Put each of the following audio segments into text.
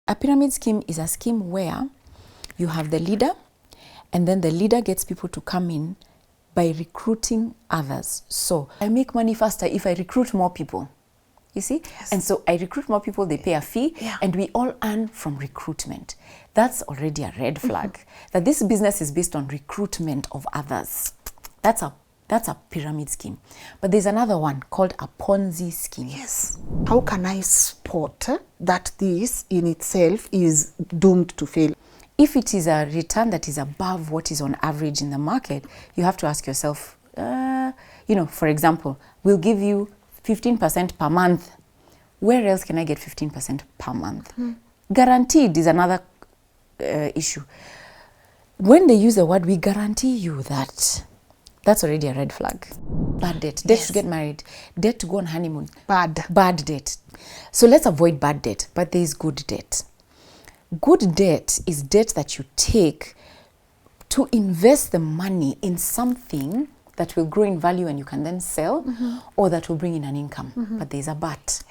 A pyramid scheme is a scheme where you have the leader, and then the leader gets people to come in by recruiting others. So I make money faster if I recruit more people. You see? Yes. And so I recruit more people, they pay a fee, and we all earn from recruitment. That's already a red flag. That this business is based on recruitment of others. That's a pyramid scheme. But there's another one called a Ponzi scheme. Yes. How can I spot that this in itself is doomed to fail? If it is a return that is above what is on average in the market, you have to ask yourself, for example, we'll give you 15% per month. Where else can I get 15% per month? Guaranteed is another issue. When they use the word, we guarantee you that, that's already a red flag. Bad debt. Debt to get married. Debt to go on honeymoon. Bad debt. So let's avoid bad debt, but there is good debt. Good debt is debt that you take to invest the money in something that will grow in value and you can then sell, or that will bring in an income. But there's a but.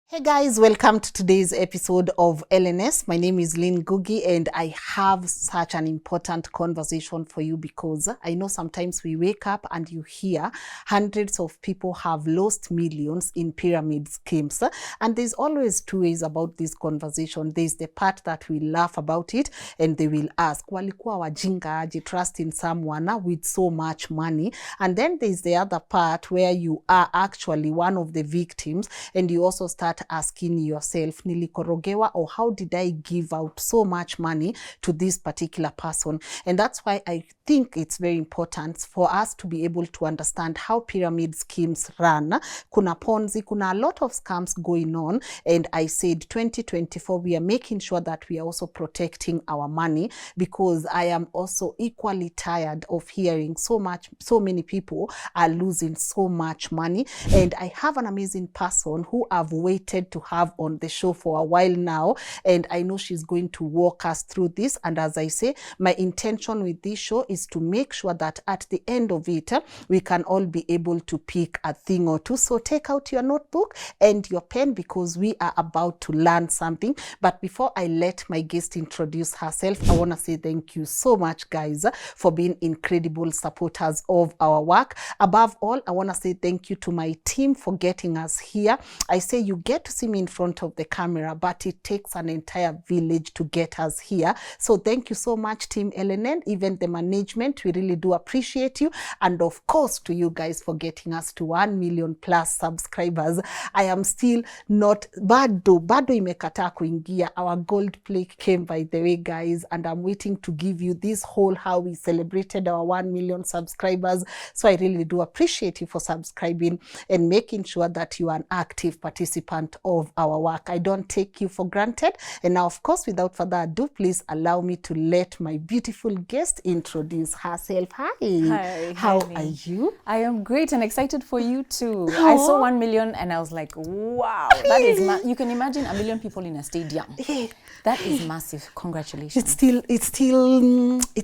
Hey guys, welcome to today's episode of LNS. My name is Lynn Ngugi and I have such an important conversation for you because I know sometimes we wake up and you hear hundreds of people have lost millions in pyramid schemes. And there's always two ways about this conversation. There's the part that we laugh about it and they will ask, walikuwa wajinga aje trust in someone with so much money? And then there's the other part where you are actually one of the victims and you also start asking yourself, nilikorogewa, or how did I give out so much money to this particular person? And that's why I think it's very important for us to be able to understand how pyramid schemes run. Kuna Ponzi, kuna a lot of scams going on. And I said 2024, we are making sure that we are also protecting our money, because I am also equally tired of hearing so many people are losing so much money. And I have an amazing person who I've waited to have on the show for a while now, and I know she's going to walk us through this. And as I say, my intention with this show is to make sure that at the end of it, we can all be able to pick a thing or two. So take out your notebook and your pen, because we are about to learn something. But before I let my guest introduce herself, I want to say thank you so much, guys, for being incredible supporters of our work. Above all, I want to say thank you to my team for getting us here. I say you get to see me in front of the camera, but it takes an entire village to get us here. So thank you so much, Team LNN, even the management. We really do appreciate you. And of course, to you guys for getting us to 1 million plus subscribers. I am still not, bado imekata kuingia. Our gold plate came, by the way, guys, and I'm waiting to give you this whole how we celebrated our 1 million subscribers. So I really do appreciate you for subscribing and making sure that you are an active participant of our work. I don't take you for granted. And now, of course, without further ado, please allow me to let my beautiful guest introduce herself. Hi. How are you? I am great and excited for you too. I saw 1 million and I was like, wow, that is you can imagine 1 million people in a stadium. That is massive. Congratulations. It's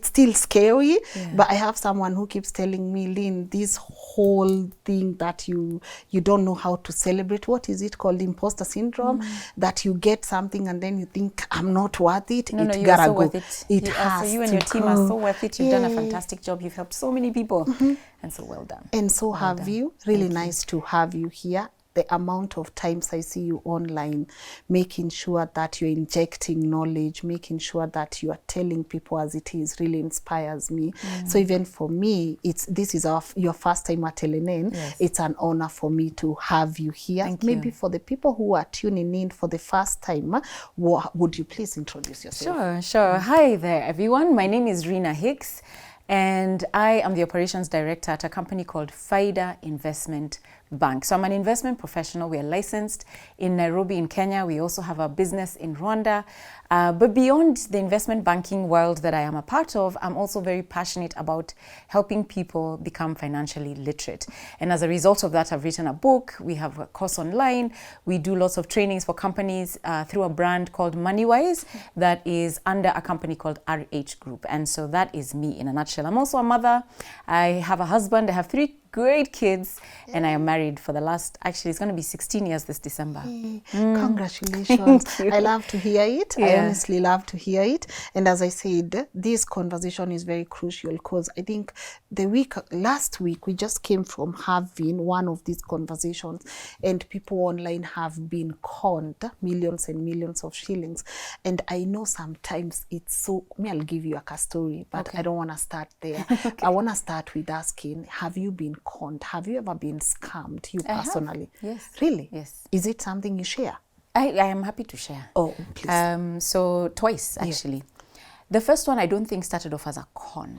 still scary, but I have someone who keeps telling me, Lynn, this whole thing that you don't know how to celebrate, what is it called, imposter syndrome, that you get something and then you think, I'm not worth it. No, you're so worth it. You and your team are so worth it. You've done a fantastic job. You've helped so many people, and so well done. And so have you. Really nice to have you here. The amount of times I see you online, making sure that you're injecting knowledge, making sure that you are telling people as it is, really inspires me. So even for me, this is your first time at LNN. It's an honor for me to have you here. Maybe for the people who are tuning in for the first time, would you please introduce yourself? Sure. Hi there, everyone. My name is Rina Hicks, and I am the operations director at a company called Faida Investment bank. So I'm an investment professional. We are licensed in Nairobi in Kenya. We also have a business in Rwanda. But beyond the investment banking world that I am a part of, I'm also very passionate about helping people become financially literate. And as a result of that, I've written a book. We have a course online. We do lots of trainings for companies through a brand called MoneyWise that is under a company called RH Group. And so that is me in a nutshell. I'm also a mother. I have a husband. I have 3 great kids, and I am married for the last, actually it's going to be 16 years this December. Congratulations. I love to hear it. I honestly love to hear it. And as I said, this conversation is very crucial because I think last week we just came from having one of these conversations, and people online have been conned millions and millions of shillings. And I know sometimes it's so, I'll give you a story, but I don't want to start there. I want to start with asking, have you been conned? Have you ever been scammed, you personally? Yes. Really? Yes. Is it something you share? I am happy to share. Oh, please. So twice, actually. The first one I don't think started off as a con.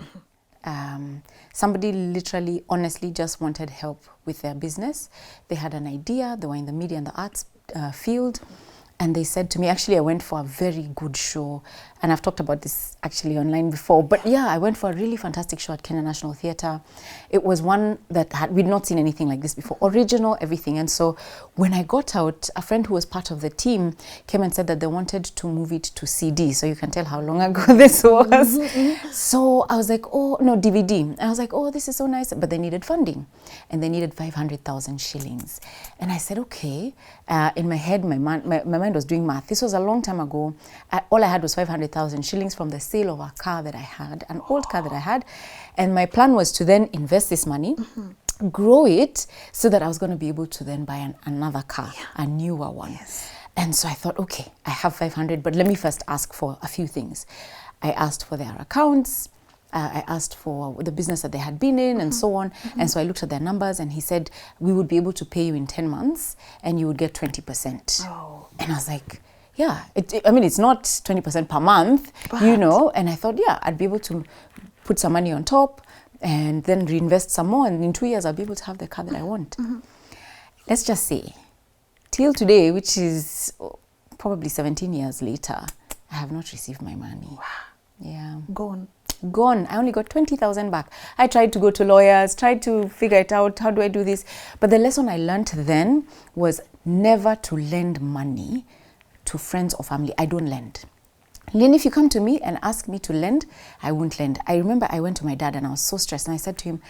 Somebody literally, honestly, just wanted help with their business. They had an idea. They were in the media and the arts field. And they said to me, actually, I went for a very good show. And I've talked about this actually online before. But yeah, I went for a really fantastic show at Kenya National Theatre. It was one that we'd not seen anything like this before. Original, everything. And so when I got out, a friend who was part of the team came and said that they wanted to move it to CD. So you can tell how long ago this was. So I was like, oh, no, DVD. I was like, oh, this is so nice. But they needed funding. And they needed 500,000 shillings. And I said, okay. In my head, my mind was doing math. This was a long time ago. All I had was 500,000 shillings from the sale of a car that I had, an old car that I had. And my plan was to then invest this money, grow it, so that I was going to be able to then buy another car, a newer one. And so I thought, okay, I have 500, but let me first ask for a few things. I asked for their accounts. I asked for the business that they had been in and so on. And so I looked at their numbers, and he said, we would be able to pay you in 10 months and you would get 20%. Oh. And I was like, yeah, I mean, it's not 20% per month, you know. And I thought, yeah, I'd be able to put some money on top and then reinvest some more. And in 2 years, I'll be able to have the car that I want. Let's just say, till today, which is probably 17 years later, I have not received my money. Wow. Yeah. Gone. I only got 20,000 back. I tried to go to lawyers, tried to figure it out. How do I do this? But the lesson I learned then was never to lend money to friends or family. I don't lend. Lynn, if you come to me and ask me to lend, I won't lend. I remember I went to my dad and I was so stressed, and I said to him,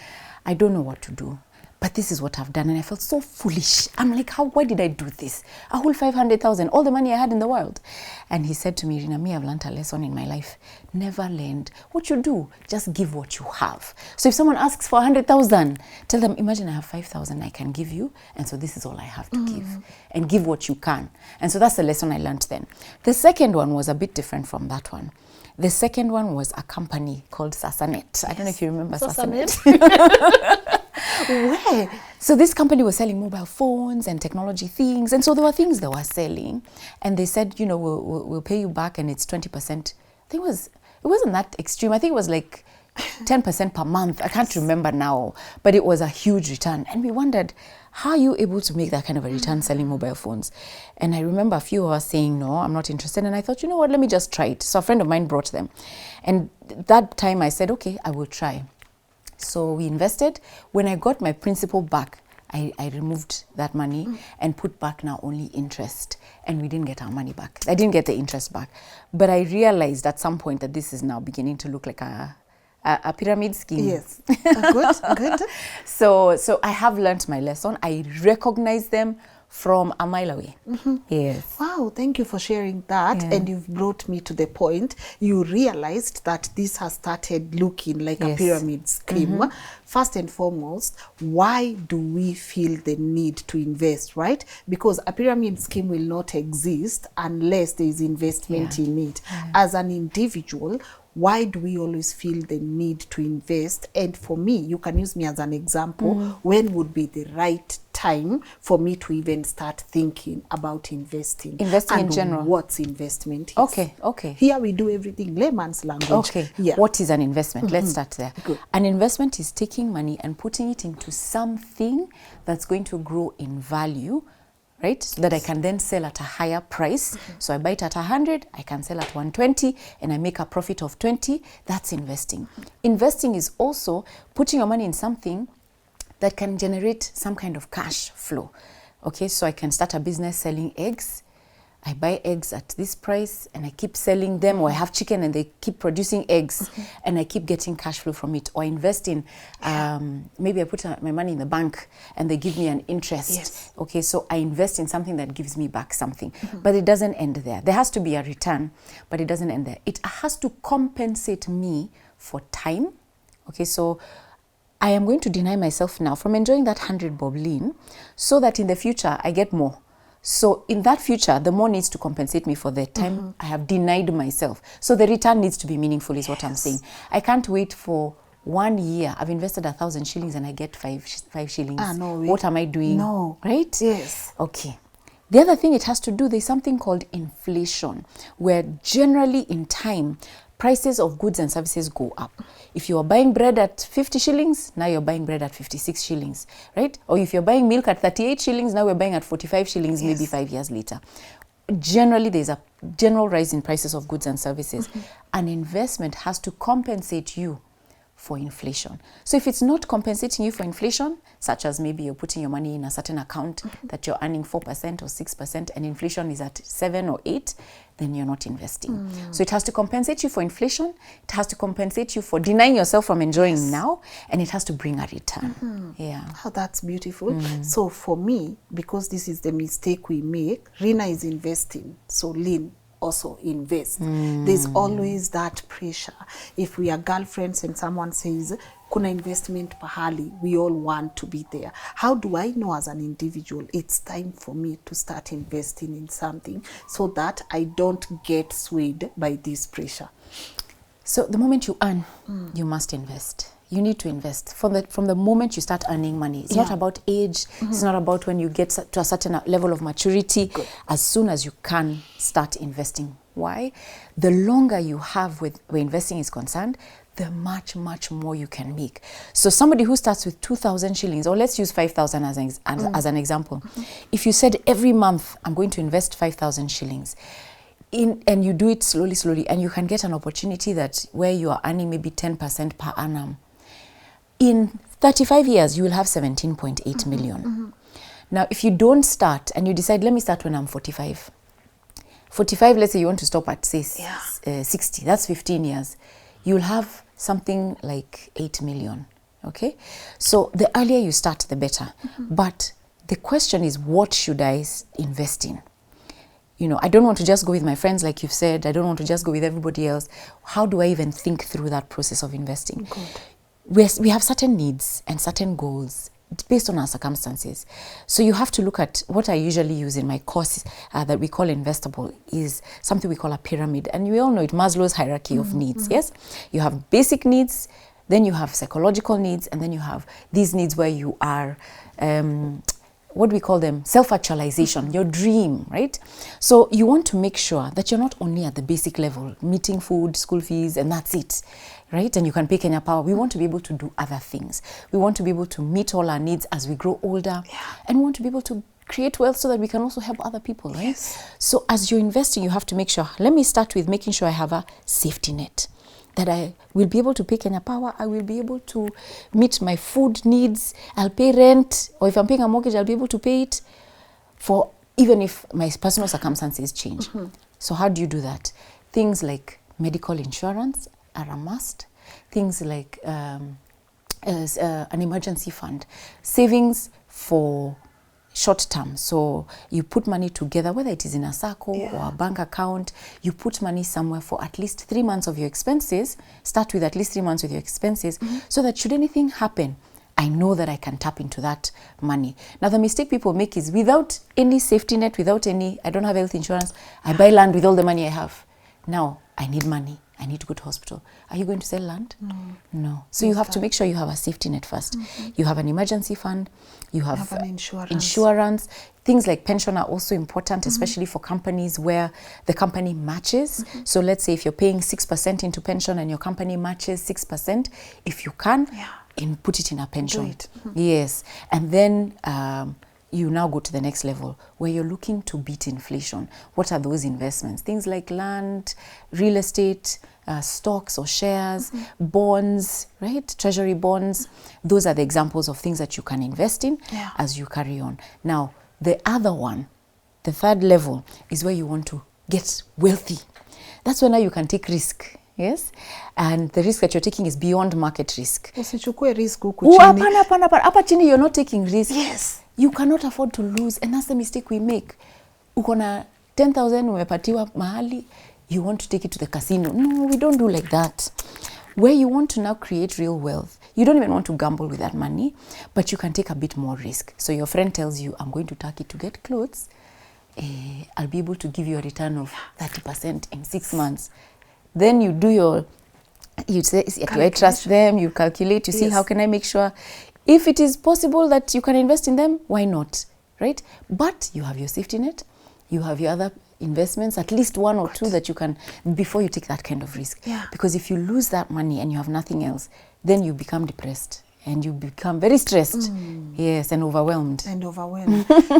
I don't know what to do, but this is what I've done. And I felt so foolish. I'm like, why did I do this? A whole 500,000, all the money I had in the world. And he said to me, Rina, I've learned a lesson in my life. Never lend. What you do, just give what you have. So if someone asks for 100,000, tell them, imagine I have 5,000 I can give you, and so this is all I have to give. And give what you can. And so that's the lesson I learned then. The second one was a bit different from that one. The second one was a company called Sasanet. I don't know if you remember Sasanet. Where? So this company was selling mobile phones and technology things. And so there were things they were selling. And they said, you know, we'll pay you back, and it's 20%. I think it wasn't that extreme. I think it was like 10% per month. I can't remember now. But it was a huge return. And we wondered, how are you able to make that kind of a return selling mobile phones? And I remember a few of us saying, no, I'm not interested. And I thought, you know what, let me just try it. So a friend of mine brought them. And that time I said, okay, I will try. So we invested. When I got my principal back, I removed that money and put back now only interest. And we didn't get our money back. I didn't get the interest back. But I realized at some point that this is now beginning to look like a pyramid scheme. Yes. Good. So I have learned my lesson. I recognize them from a mile away. Yes. Wow, thank you for sharing that. Yeah. And you've brought me to the point. You realized that this has started looking like a pyramid scheme. First and foremost, why do we feel the need to invest, right? Because a pyramid scheme will not exist unless there is investment in it. As an individual, why do we always feel the need to invest? And for me, you can use me as an example. When would be the right time for me to even start thinking about investing. Investing and in general. What's investment is. Okay. Here we do everything layman's language. Okay. Yeah. What is an investment? Let's start there. Good. An investment is taking money and putting it into something that's going to grow in value, right? So that I can then sell at a higher price. So I buy it at 100, I can sell at 120, and I make a profit of 20. That's investing. Investing is also putting your money in something that can generate some kind of cash flow. Okay, so I can start a business selling eggs. I buy eggs at this price and I keep selling them, or I have chicken and they keep producing eggs and I keep getting cash flow from it. Or invest in, maybe I put my money in the bank and they give me an interest. Yes. Okay, so I invest in something that gives me back something. But it doesn't end there. There has to be a return, but it doesn't end there. It has to compensate me for time. Okay, so I am going to deny myself now from enjoying that 100 bob lean so that in the future I get more. So in that future, the more needs to compensate me for the time I have denied myself. So the return needs to be meaningful is what I'm saying. I can't wait for 1 year. I've invested 1,000 shillings and I get five shillings. No, what am I doing? No. Right? Yes. Okay. The other thing it has to do, there's something called inflation, where generally in time, prices of goods and services go up. If you are buying bread at 50 shillings, now you're buying bread at 56 shillings, right? Or if you're buying milk at 38 shillings, now we're buying at 45 shillings, maybe 5 years later. Generally, there's a general rise in prices of goods and services. An investment has to compensate you for inflation. So if it's not compensating you for inflation, such as maybe you're putting your money in a certain account that you're earning 4% or 6% and inflation is at 7 or 8, then you're not investing. So it has to compensate you for inflation, it has to compensate you for denying yourself from enjoying now, and it has to bring a return. Yeah. Oh, that's beautiful. So for me, because this is the mistake we make, Rina is investing, so Lynn also invest. There's always that pressure. If we are girlfriends and someone says, kuna investment pahali, we all want to be there. How do I know as an individual it's time for me to start investing in something so that I don't get swayed by this pressure? So the moment you earn, you must invest. You need to invest from the moment you start earning money. It's not about age. It's not about when you get to a certain level of maturity. Good. As soon as you can, start investing. Why? The longer you have where investing is concerned, the much more you can make. So somebody who starts with 2,000 shillings, or let's use 5,000 as an example. If you said every month, I'm going to invest 5,000 shillings, and you do it slowly, and you can get an opportunity that where you are earning maybe 10% per annum. In 35 years, you will have 17.8 million. Now, if you don't start and you decide, let me start when I'm 45. 45, let's say you want to stop at, say, 60. That's 15 years. You'll have something like 8 million, okay? So the earlier you start, the better. But the question is, what should I invest in? You know, I don't want to just go with my friends, like you've said. I don't want to just go with everybody else. How do I even think through that process of investing? We have certain needs and certain goals based on our circumstances. So you have to look at what I usually use in my course that we call Investable is something we call a pyramid. And we all know it, Maslow's hierarchy of needs, yes? You have basic needs, then you have psychological needs, and then you have these needs where you are, what do we call them? Self-actualization, your dream, right? So you want to make sure that you're not only at the basic level, meeting food, school fees, and that's it, right? And you can pay Kenya Power. We want to be able to do other things. We want to be able to meet all our needs as we grow older. And we want to be able to create wealth so that we can also help other people, right? Yes. So as you're investing, you have to make sure, let me start with making sure I have a safety net, that I will be able to pay Kenya Power, I will be able to meet my food needs, I'll pay rent, or if I'm paying a mortgage, I'll be able to pay it for even if my personal circumstances change. So how do you do that? Things like medical insurance are a must. Things like an emergency fund. Savings for short term. So you put money together, whether it is in a SACCO or a bank account, you put money somewhere for at least 3 months of your expenses. Start with at least 3 months with your expenses so that should anything happen, I know that I can tap into that money. Now, the mistake people make is without any safety net, without any, I don't have health insurance, I buy land with all the money I have. Now, I need money. I need to go to hospital. Are you going to sell land? No. So you have to make sure you have a safety net first. You have an emergency fund. You have an insurance. Things like pension are also important, especially for companies where the company matches. So let's say if you're paying 6% into pension and your company matches 6%, if you can, put it in a pension. Do it. Yes. And then you now go to the next level where you're looking to beat inflation. What are those investments? Things like land, real estate, stocks or shares, bonds, right? Treasury bonds. Those are the examples of things that you can invest in as you carry on. Now, the other one, the third level, is where you want to get wealthy. That's when now you can take risk. Yes, and the risk that you're taking is beyond market risk. Usichukue risk huku chini. Hapa chini you're not taking risk. Yes. You cannot afford to lose, and that's the mistake we make. Uko na 10,000 umepatiwa mahali, you want to take it to the casino. No, we don't do like that. Where you want to now create real wealth, you don't even want to gamble with that money, but you can take a bit more risk. So your friend tells you, I'm going to Turkey to get clothes. I'll be able to give you a return of 30% in 6 months. Then you do you say, do I trust them? You calculate, you see, how can I make sure? If it is possible that you can invest in them, why not, right? But you have your safety net, you have your other investments, at least one or two that you can, before you take that kind of risk. Because if you lose that money and you have nothing else, then you become depressed and you become very stressed. Yes, and overwhelmed.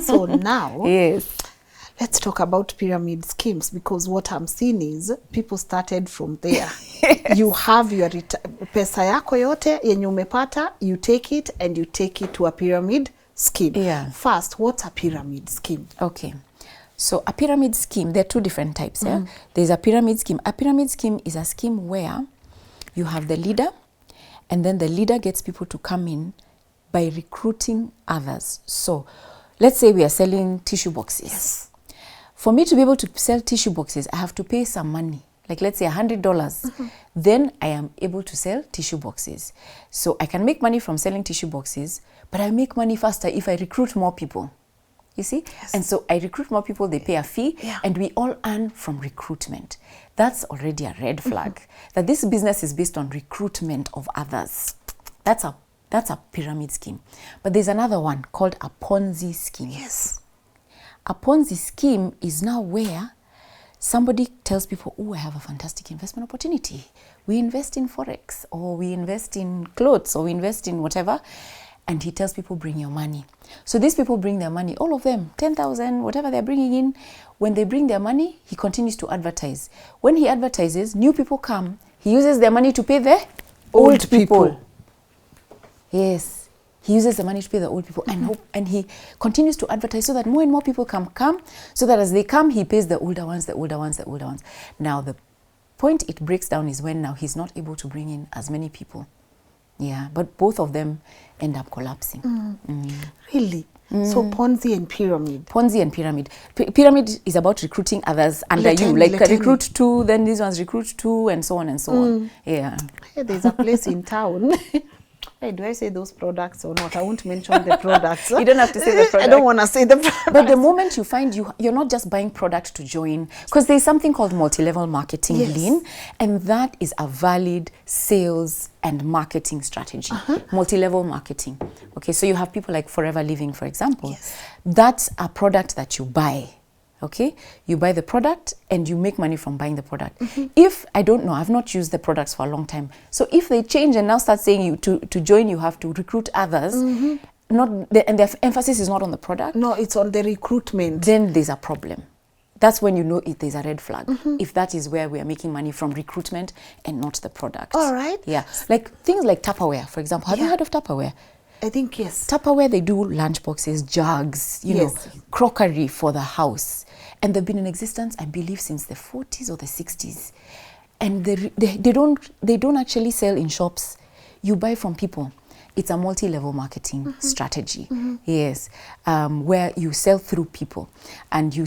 So now, yes, let's talk about pyramid schemes, because what I'm seeing is people started from there. You have your pesa yako yote yenye umepata, you take it and you take it to a pyramid scheme. First, what's a pyramid scheme? Okay. So a pyramid scheme, there are two different types. There's a pyramid scheme. A pyramid scheme is a scheme where you have the leader, and then the leader gets people to come in by recruiting others. So let's say we are selling tissue boxes. For me to be able to sell tissue boxes, I have to pay some money, like let's say $100. Then I am able to sell tissue boxes. So I can make money from selling tissue boxes, but I make money faster if I recruit more people. You see? And so I recruit more people, they pay a fee, and we all earn from recruitment. That's already a red flag, that this business is based on recruitment of others. That's a pyramid scheme. But there's another one called a Ponzi scheme. A Ponzi scheme is now where somebody tells people, oh, I have a fantastic investment opportunity. We invest in Forex, or we invest in clothes, or we invest in whatever. And he tells people, bring your money. So these people bring their money, all of them, 10,000, whatever they're bringing in. When they bring their money, he continues to advertise. When he advertises, new people come. He uses their money to pay the old people. Yes. He uses the money to pay the old people, and he continues to advertise so that more and more people come, so that as they come, he pays the older ones. Now, the point it breaks down is when now he's not able to bring in as many people. Yeah, but both of them end up collapsing. Really? So Ponzi and pyramid. Pyramid is about recruiting others under you. Like recruit two, then these ones recruit two, and so on and so on. Yeah. Hey, there's a place in town. Hey, do I say those products or not? I won't mention the products. You don't have to say the product. I don't want to say the product. But the moment you find you're not just buying product to join, because there's something called multi-level marketing, Lynn, and that is a valid sales and marketing strategy. Multi-level marketing. Okay, so you have people like Forever Living, for example. That's a product that you buy. Okay, you buy the product and you make money from buying the product. If, I don't know, I've not used the products for a long time. So if they change and now start saying you to join, you have to recruit others, and the emphasis is not on the product. No, it's on the recruitment. Then there's a problem. That's when you know there's a red flag. If that is where we are making money from recruitment and not the product. All right. Yeah, like things like Tupperware, for example. Have you heard of Tupperware? I think yes. Tupperware, they do lunch boxes, jugs, you know, crockery for the house. And they've been in existence, I believe, since the 40s or the 60s. And they don't actually sell in shops. You buy from people. It's a multi-level marketing strategy. Yes, where you sell through people, and you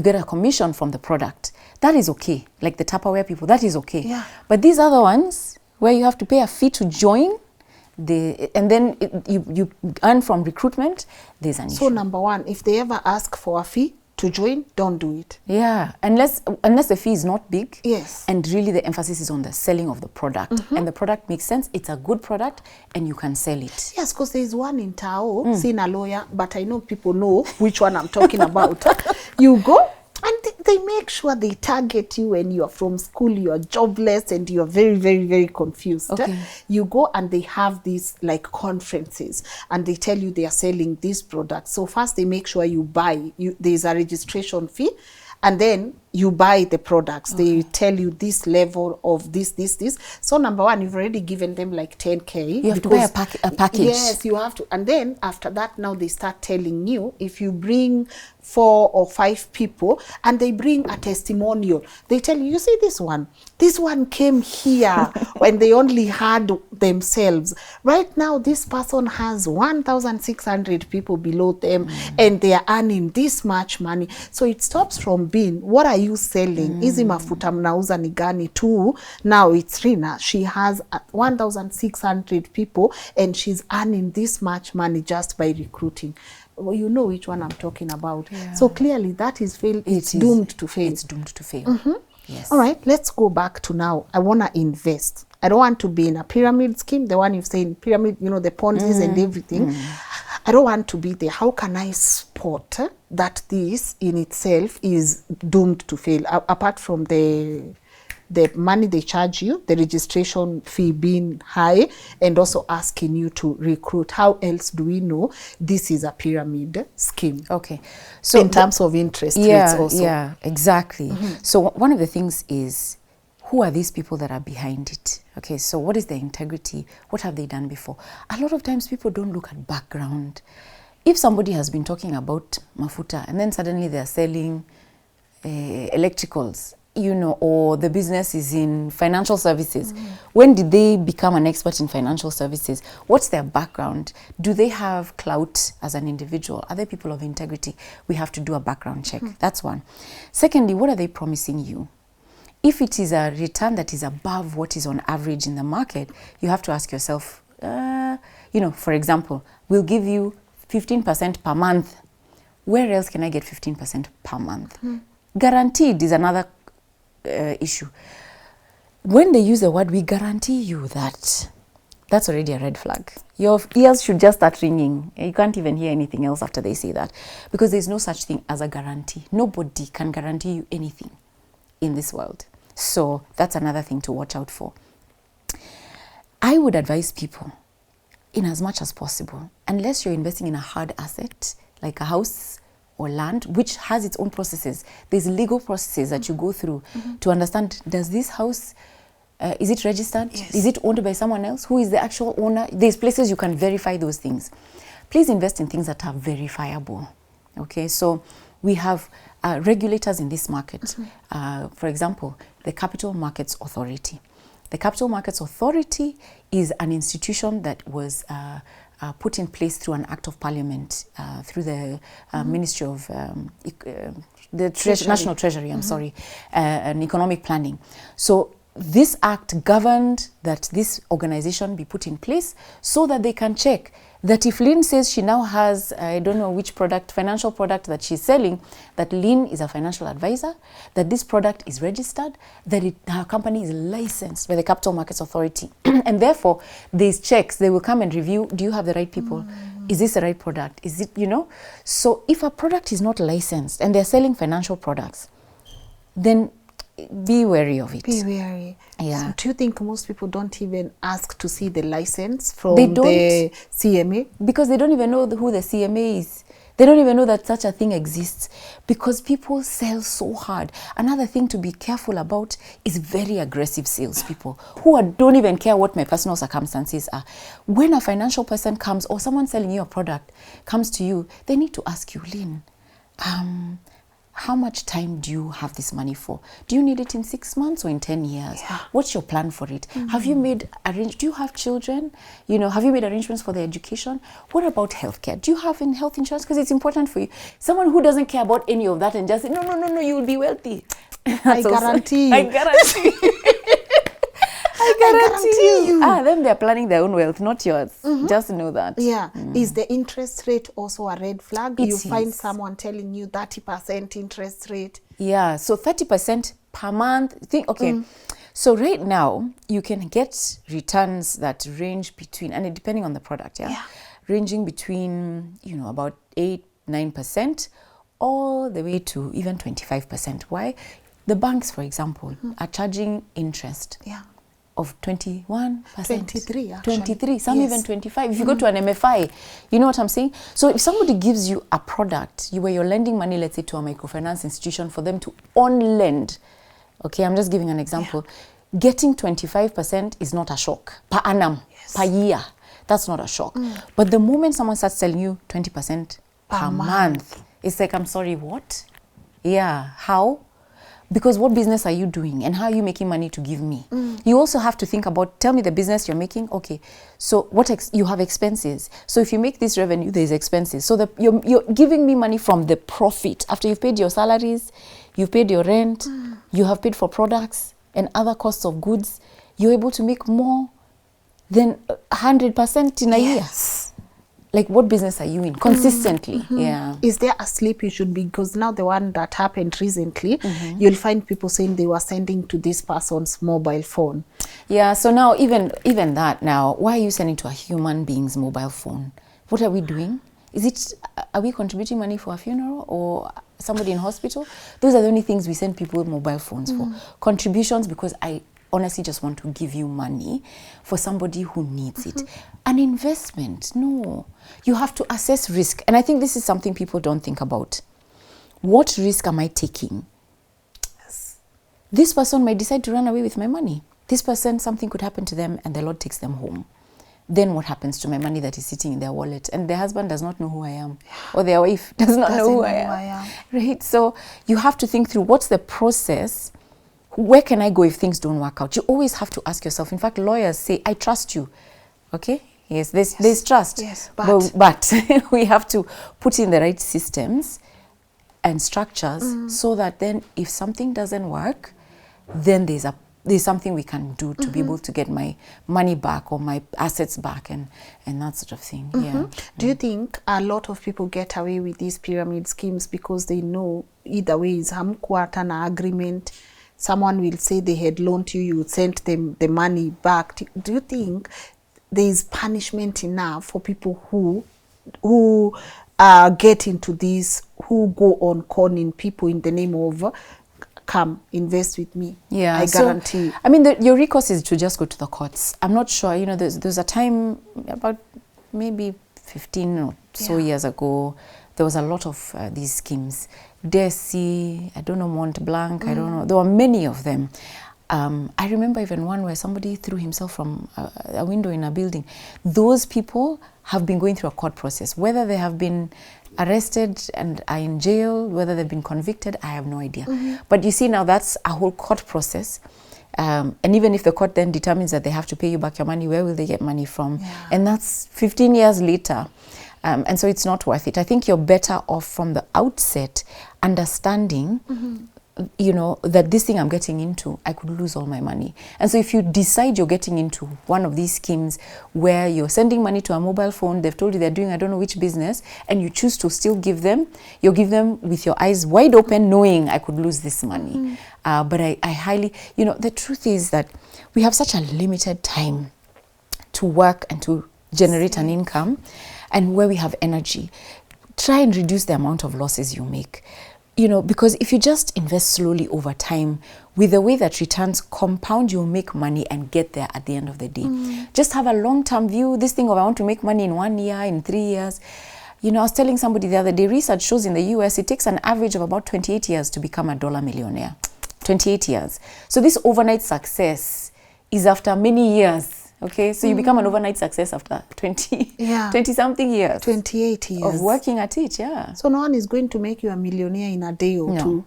get a commission from the product. That is okay. Like the Tupperware people, that is okay. Yeah. But these other ones, where you have to pay a fee to join, and then you earn from recruitment, there's an issue. So number one, if they ever ask for a fee, to join, don't do it. Yeah, unless the fee is not big. Yes. And really the emphasis is on the selling of the product. And the product makes sense. It's a good product and you can sell it. Yes, because there's one in Tao, seen a lawyer, but I know people know which one I'm talking about. You go and they make sure they target you when you're from school, you're jobless and you're very, very, very confused. Okay. You go and they have these like conferences and they tell you they are selling this product. So first they make sure you buy, there's a registration fee, and then you buy the products. They tell you this level of this. So number one, you've already given them like 10K. You have to buy a package. Yes, you have to. And then after that, now they start telling you if you bring 4 or 5 people and they bring a testimonial, they tell you, you see this one came here when they only had themselves. Right now, this person has 1,600 people below them and they are earning this much money. So it stops from being, what are you selling? Hizi mafuta mnauza ni gani tu? Now it's Rina. She has 1,600 people and she's earning this much money just by recruiting. Well, you know which one I'm talking about. Yeah. So clearly that is fail. It's doomed to fail. It's doomed to fail. Yes. All right, let's go back to now. I want to invest. I don't want to be in a pyramid scheme, the one you've said, pyramid, you know, the Ponzi's and everything. I don't want to be there. How can I spot that this in itself is doomed to fail? Apart from the money they charge you, the registration fee being high, and also asking you to recruit. How else do we know this is a pyramid scheme? Okay. So in terms of interest rates also. Yeah, exactly. So one of the things is, who are these people that are behind it? Okay, so what is their integrity? What have they done before? A lot of times people don't look at background. If somebody has been talking about mafuta and then suddenly they're selling electricals, you know, or the business is in financial services. When did they become an expert in financial services? What's their background? Do they have clout as an individual? Are they people of integrity? We have to do a background check. That's one. Secondly, what are they promising you? If it is a return that is above what is on average in the market, you have to ask yourself, you know, for example, we'll give you 15% per month. Where else can I get 15% per month? Guaranteed is another issue. When they use the word, we guarantee you that, that's already a red flag. Your ears should just start ringing. You can't even hear anything else after they say that, because there's no such thing as a guarantee. Nobody can guarantee you anything in this world. So that's another thing to watch out for. I would advise people, in as much as possible, unless you're investing in a hard asset like a house or land, which has its own processes. There's legal processes that you go through to understand, does this house, is it registered? Yes. Is it owned by someone else? Who is the actual owner? There's places you can verify those things. Please invest in things that are verifiable. Okay, so we have regulators in this market. For example, the Capital Markets Authority. The Capital Markets Authority is an institution that was put in place through an act of parliament, through the Ministry of National Treasury, and Economic Planning. So this act governed that this organization be put in place so that they can check that if Lynn says she now has, I don't know which product, financial product that she's selling, that Lynn is a financial advisor, that this product is registered, that her company is licensed by the Capital Markets Authority. And therefore, these checks, they will come and review, do you have the right people? Is this the right product? Is it, you know? So if a product is not licensed and they're selling financial products, then be wary of it. Be wary. Yeah. So do you think most people don't even ask to see the license from the CMA? Because they don't even know who the CMA is. They don't even know that such a thing exists, because people sell so hard. Another thing to be careful about is very aggressive salespeople who don't even care what my personal circumstances are. When a financial person comes, or someone selling you a product comes to you, they need to ask you, Lynn, how much time do you have this money for? Do you need it in 6 months or in 10 years? Yeah. What's your plan for it? Have you made do you have children? You know, have you made arrangements for their education? What about healthcare? Do you have health insurance? Because it's important for you. Someone who doesn't care about any of that and just say, no, you will be wealthy. I guarantee. I guarantee. I guarantee you. Them they're planning their own wealth, not yours. Just know that. Yeah. Is the interest rate also a red flag? It You find is. someone telling you 30% interest rate. Yeah, so 30% per month. So right now you can get returns that range between, and it depending on the product, ranging between about 8-9% all the way to even 25%. Why? The banks, for example, are charging interest of 21%. 23 actually. 23, some even 25. If you go to an MFI, you know what I'm saying? So if somebody gives you a product, where you're lending money, let's say to a microfinance institution for them to on-lend, okay, I'm just giving an example. Getting 25% is not a shock per annum, per year. That's not a shock. But the moment someone starts telling you 20% per month, it's like, I'm sorry, what? Yeah, how? Because what business are you doing and how are you making money to give me? You also have to think about, tell me the business you're making. Okay, so you have expenses. So if you make this revenue, there's expenses. So you're giving me money from the profit. After you've paid your salaries, you've paid your rent, you have paid for products and other costs of goods, you're able to make more than 100% in a year. Like, what business are you in consistently? Yeah. Is there a slip you should be, because now the one that happened recently, you'll find people saying they were sending to this person's mobile phone. Yeah, so now even that now, why are you sending to a human being's mobile phone? What are we doing? Are we contributing money for a funeral or somebody in hospital? Those are the only things we send people with mobile phones for. Contributions, because I honestly just want to give you money for somebody who needs it. An investment, no. You have to assess risk. And I think this is something people don't think about. What risk am I taking? This person might decide to run away with my money. This person, something could happen to them and the Lord takes them home. Then what happens to my money that is sitting in their wallet? And their husband does not know who I am. Or their wife does not know who I am. Right? So you have to think through, what's the process? Where can I go if things don't work out? You always have to ask yourself. In fact, lawyers say, I trust you. Okay? Yes, there's trust. Yes, but we have to put in the right systems and structures so that then if something doesn't work, then there's something we can do to be able to get my money back or my assets back and that sort of thing. Yeah. Do you think a lot of people get away with these pyramid schemes because they know either way is hamkuwa na agreement? Someone will say they had loaned you sent them the money back. Do you think there is punishment enough for people who get into this, who go on conning people in the name of come invest with me? Yeah, I guarantee. I mean, your recourse is to just go to the courts. I'm not sure. There's a time about maybe 15 or so years ago. There was a lot of these schemes. Desi, I don't know, Mont Blanc, I don't know. There were many of them. I remember even one where somebody threw himself from a window in a building. Those people have been going through a court process. Whether they have been arrested and are in jail, whether they've been convicted, I have no idea. But you see, now that's a whole court process. And even if the court then determines that they have to pay you back your money, where will they get money from? And that's 15 years later. And so it's not worth it. I think you're better off from the outset understanding, that this thing I'm getting into, I could lose all my money. And so if you decide you're getting into one of these schemes where you're sending money to a mobile phone, they've told you they're doing I don't know which business, and you choose to still give them, you'll give them with your eyes wide open, knowing I could lose this money. But I highly, the truth is that we have such a limited time to work and to generate an income, and where we have energy. Try and reduce the amount of losses you make. Because if you just invest slowly over time, with the way that returns compound, you'll make money and get there at the end of the day. Just have a long-term view. This thing of I want to make money in 1 year, in 3 years. I was telling somebody the other day, research shows in the US, it takes an average of about 28 years to become a dollar millionaire. 28 years. So this overnight success is after many years. Okay, so you become an overnight success after 20-something years. 28 years. Of working at it, yeah. So no one is going to make you a millionaire in a day or two?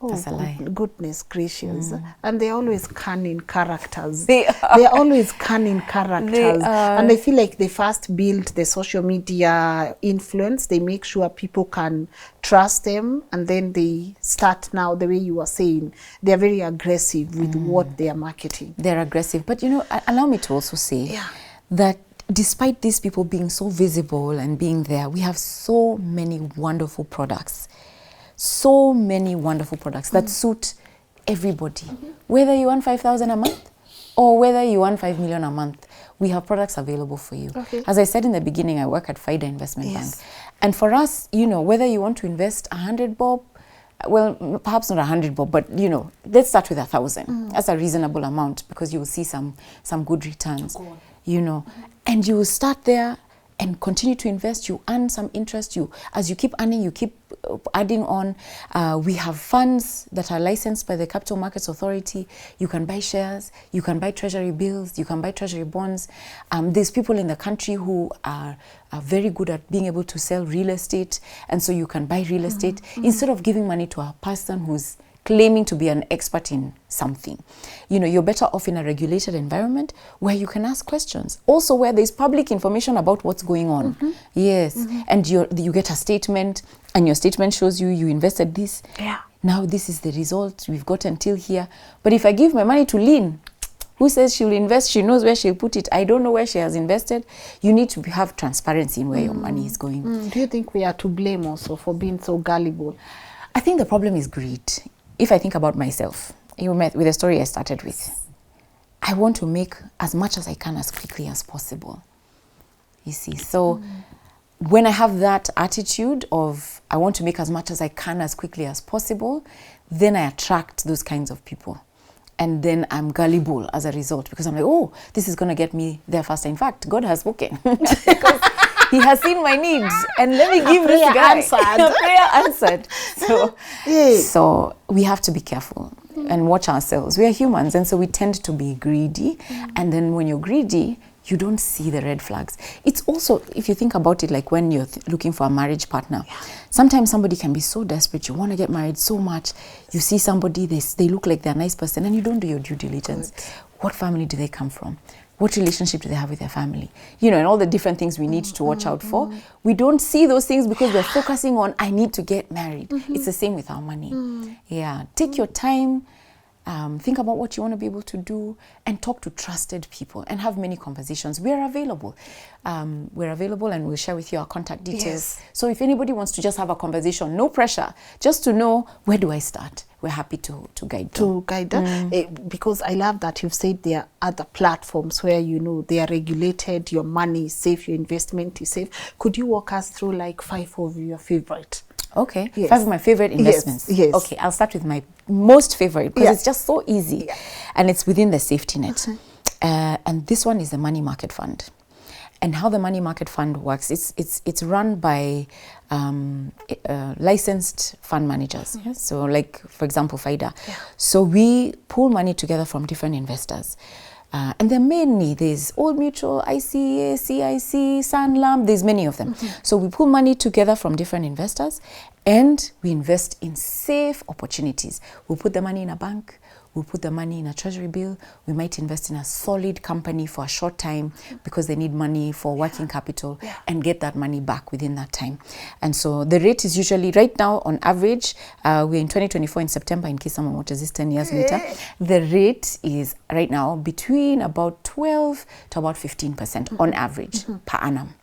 That's a lie. Goodness gracious. And they're always cunning characters. They are. They're always cunning characters. They are. And I feel like they first build the social media influence. They make sure people can trust them. And then they start now, the way you were saying, they're very aggressive with what they are marketing. They're aggressive. But, you know, allow me to also say that despite these people being so visible and being there, we have so many wonderful products. So many wonderful products that suit everybody. Whether you want 5,000 a month or whether you want 5 million a month, we have products available for you. As I said in the beginning, I work at FIDA Investment Bank. And for us, you know, whether you want to invest 100 bob, well, perhaps not 100 bob, but, you know, let's start with 1,000. That's a reasonable amount because you will see some good returns, you know. And you will start there and continue to invest. You earn some interest. As you keep earning, you keep adding on. We have funds that are licensed by the Capital Markets Authority. You can buy shares. You can buy treasury bills. You can buy treasury bonds. There's people in the country who are very good at being able to sell real estate. And so you can buy real estate instead of giving money to a person who's claiming to be an expert in something. You know, you're better off in a regulated environment where you can ask questions. Also where there's public information about what's going on. And you get a statement and your statement shows you invested this. Now this is the result. We've got until here. But if I give my money to Lynn, who says she'll invest, she knows where she'll put it. I don't know where she has invested. You need to have transparency in where your money is going. Do you think we are to blame also for being so gullible? I think the problem is greed. If I think about myself, you met with the story I started with, I want to make as much as I can as quickly as possible. You see, so when I have that attitude of I want to make as much as I can as quickly as possible, then I attract those kinds of people. And then I'm gullible as a result because I'm like, oh, this is going to get me there faster. In fact, God has spoken because He has seen my needs, and let me give this guy a prayer answered. So we have to be careful and watch ourselves. We are humans, and so we tend to be greedy. And then when you're greedy, you don't see the red flags. It's also, if you think about it, like when you're looking for a marriage partner, sometimes somebody can be so desperate, you want to get married so much, you see somebody, they look like they're a nice person, and you don't do your due diligence. What family do they come from? What relationship do they have with their family? You know, and all the different things we need to watch out for. We don't see those things because we're focusing on, I need to get married. It's the same with our money. Take your time. Think about what you want to be able to do and talk to trusted people and have many conversations. We are available. And we'll share with you our contact details. So if anybody wants to just have a conversation, no pressure, just to know where do I start, we're happy to guide them. Because I love that you've said there are other platforms where, you know, they are regulated, your money is safe, your investment is safe. Could you walk us through like 5 of your favorite? Okay, 5 of my favorite investments. Okay, I'll start with my most favorite because it's just so easy and it's within the safety net. And this one is the money market fund. And how the money market fund works, it's run by licensed fund managers. So like, for example, FIDA. So we pull money together from different investors. And there are many. There's Old Mutual, ICA, CIC, Sanlam, there's many of them. So we pull money together from different investors and we invest in safe opportunities. We'll put the money in a bank, we'll put the money in a treasury bill, we might invest in a solid company for a short time because they need money for working capital and get that money back within that time. And so the rate is usually, right now on average, we're in 2024 in September, in case someone watches this 10 years later, the rate is right now between about 12 to about 15% on average per annum.